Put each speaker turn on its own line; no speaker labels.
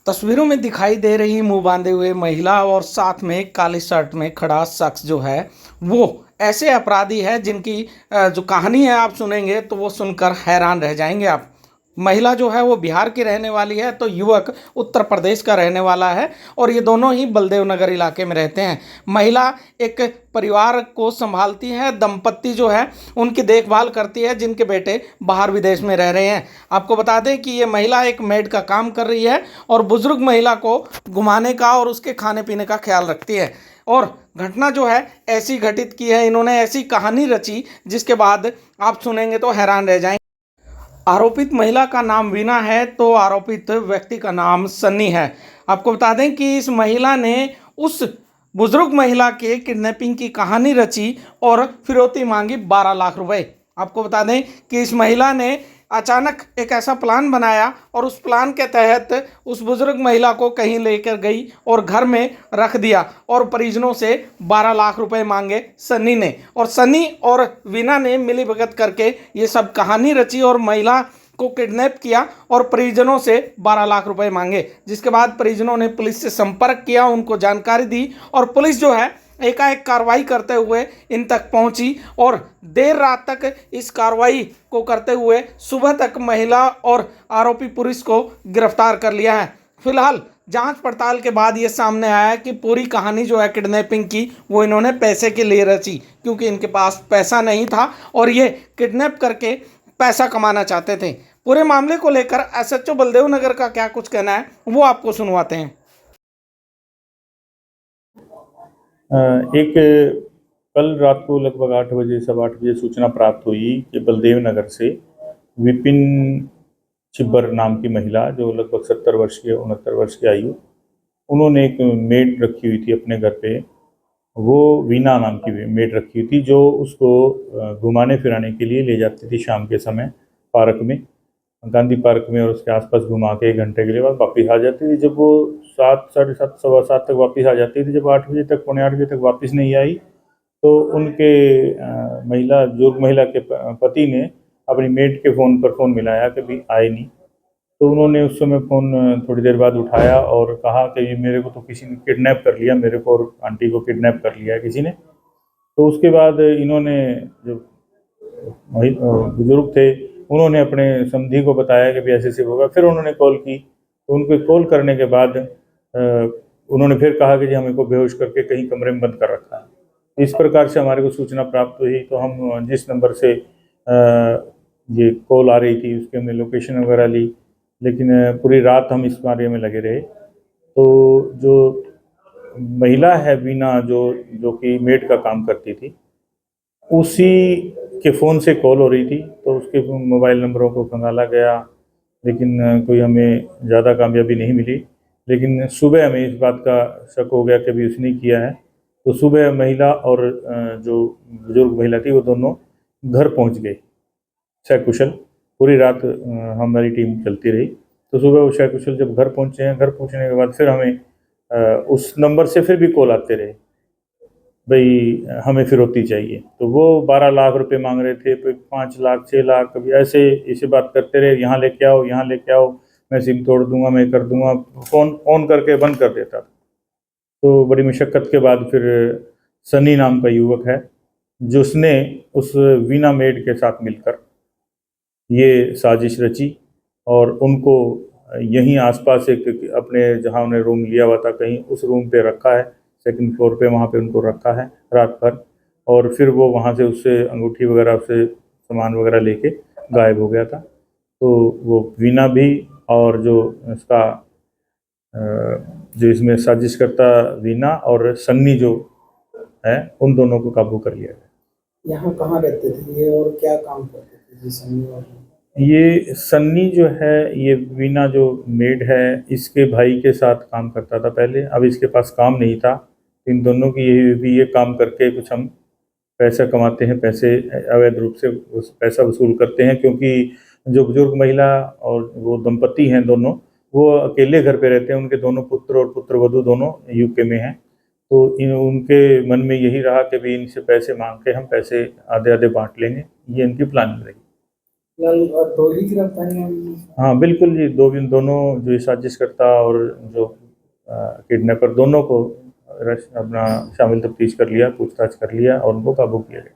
तस्वीरों में दिखाई दे रही मुंह बांधे हुए महिला और साथ में काली शर्ट में खड़ा शख्स जो है वो ऐसे अपराधी है जिनकी जो कहानी है आप सुनेंगे तो वो सुनकर हैरान रह जाएंगे आप। महिला जो है वो बिहार की रहने वाली है तो युवक उत्तर प्रदेश का रहने वाला है और ये दोनों ही बलदेव नगर इलाके में रहते हैं। महिला एक परिवार को संभालती है, दंपत्ति जो है उनकी देखभाल करती है जिनके बेटे बाहर विदेश में रह रहे हैं। आपको बता दें कि ये महिला एक मेड का काम कर रही है और बुजुर्ग महिला को घुमाने का और उसके खाने पीने का ख्याल रखती है। और घटना जो है ऐसी घटित की है, इन्होंने ऐसी कहानी रची जिसके बाद आप सुनेंगे तो हैरान रह जाएंगे। आरोपित महिला का नाम वीना है तो आरोपित व्यक्ति का नाम सन्नी है। आपको बता दें कि इस महिला ने उस बुजुर्ग महिला के किडनैपिंग की कहानी रची और फिरौती मांगी 12 लाख रुपए। आपको बता दें कि इस महिला ने अचानक एक ऐसा प्लान बनाया और उस प्लान के तहत उस बुजुर्ग महिला को कहीं लेकर गई और घर में रख दिया और परिजनों से 12 लाख रुपए मांगे सन्नी ने। और सन्नी और वीना ने मिली भगत करके ये सब कहानी रची और महिला को किडनैप किया और परिजनों से 12 लाख रुपए मांगे। जिसके बाद परिजनों ने पुलिस से संपर्क किया, उनको जानकारी दी और पुलिस जो है एकाएक कार्रवाई करते हुए इन तक पहुंची और देर रात तक इस कार्रवाई को करते हुए सुबह तक महिला और आरोपी पुरुष को गिरफ्तार कर लिया है। फिलहाल जांच पड़ताल के बाद ये सामने आया कि पूरी कहानी जो है किडनैपिंग की वो इन्होंने पैसे के लिए रची, क्योंकि इनके पास पैसा नहीं था और ये किडनैप करके पैसा कमाना चाहते थे। पूरे मामले को लेकर एसएचओ बलदेव नगर का क्या कुछ कहना है वो आपको सुनवाते हैं।
एक कल रात को लगभग 8 बजे, सवा 8 बजे सूचना प्राप्त हुई कि बलदेव नगर से विपिन छिब्बर नाम की महिला, जो लगभग 70 वर्ष की 69 वर्ष की आयु, उन्होंने एक मेड रखी हुई थी अपने घर पे। वो वीना नाम की मेड रखी हुई थी जो उसको घुमाने फिराने के लिए ले जाती थी शाम के समय पार्क में, गांधी पार्क में, और उसके आसपास घुमा के 1 घंटे के लिए बाद वापस आ जाती थी। जब वो 7, साढ़े 7, सवा 7 तक वापस आ जाती थी, जब 8 बजे तक, पौने 8 बजे तक वापस नहीं आई तो उनके बुजुर्ग महिला के पति ने अपनी मेड के फ़ोन पर फ़ोन मिलाया कि भी आए नहीं। तो उन्होंने उस समय फ़ोन थोड़ी देर बाद उठाया और कहा कि ये मेरे को तो किसी ने किडनैप कर लिया, मेरे को और आंटी को किडनैप कर लिया है किसी ने। तो उसके बाद इन्होंने, जो बुजुर्ग थे, उन्होंने अपने समधी को बताया कि भी ऐसे ऐसे होगा। फिर उन्होंने कॉल की, तो उनको कॉल करने के बाद उन्होंने फिर कहा कि जी हमें को बेहोश करके कहीं कमरे में बंद कर रखा है। इस प्रकार से हमारे को सूचना प्राप्त हुई तो हम जिस नंबर से ये कॉल आ रही थी उसके हमने लोकेशन वगैरह ली, लेकिन पूरी रात हम इस कार्य में लगे रहे। तो जो महिला है वीना, जो कि मेड का काम करती थी, उसी के फ़ोन से कॉल हो रही थी, तो उसके मोबाइल नंबरों को खंगाला गया, लेकिन कोई हमें ज़्यादा कामयाबी नहीं मिली। लेकिन सुबह हमें इस बात का शक हो गया कि अभी उसने किया है। तो सुबह महिला और जो बुजुर्ग महिला थी वो दोनों घर पहुंच गए सकुशल। पूरी रात हमारी टीम चलती रही। तो सुबह वो सकुशल जब घर पहुंचे हैं, घर पहुंचने के बाद फिर हमें उस नंबर से फिर भी कॉल आते रहे, भाई हमें फिरौती चाहिए। तो वो 12 लाख रुपए मांग रहे थे, फिर 5 लाख, 6 लाख, कभी ऐसे बात करते रहे, यहाँ लेके आओ, यहाँ लेके आओ, मैं सिम तोड़ दूंगा, मैं कर दूंगा, फ़ोन करके बंद कर देता था। तो बड़ी मशक्क़त के बाद फिर सनी नाम का युवक है जिसने उस वीना मेड के साथ मिलकर ये साजिश रची और उनको यहीं आसपास एक अपने जहाँ उन्हें रूम लिया हुआ था कहीं उस रूम पे रखा है, सेकंड फ्लोर पे, वहाँ पे उनको रखा है रात भर। और फिर वो वहाँ से उससे अंगूठी वगैरह से सामान वगैरह लेके गायब हो गया था। तो वो वीना भी और जो इसका जो इसमें साजिश करता वीना और सन्नी जो है, उन दोनों को काबू कर लिया गया।
यहाँ कहाँ रहते थे ये और क्या काम करते थे जी सन्नी और
ये सन्नी जो है, ये वीना जो मेड है, इसके भाई के साथ काम करता था पहले। अब इसके पास काम नहीं था। इन दोनों की ये काम करके कुछ हम पैसा कमाते हैं, पैसे अवैध रूप से उस पैसा वसूल करते हैं। क्योंकि जो बुजुर्ग महिला और वो दंपति हैं दोनों, वो अकेले घर पे रहते हैं। उनके दोनों पुत्र और पुत्रवधू दोनों यूके में हैं। तो उनके मन में यही रहा कि भी इनसे पैसे मांग के हम पैसे आधे आधे बांट लेंगे। ये इनकी प्लानिंग रही।
दो ही गिरफ्तारियां हुई?
हाँ बिल्कुल जी, दोनों जो ये साजिशकर्ता और जो किडनैपर दोनों को अपना शामिल तफ्तीश कर लिया, पूछताछ कर लिया और उनको काबू किया गया।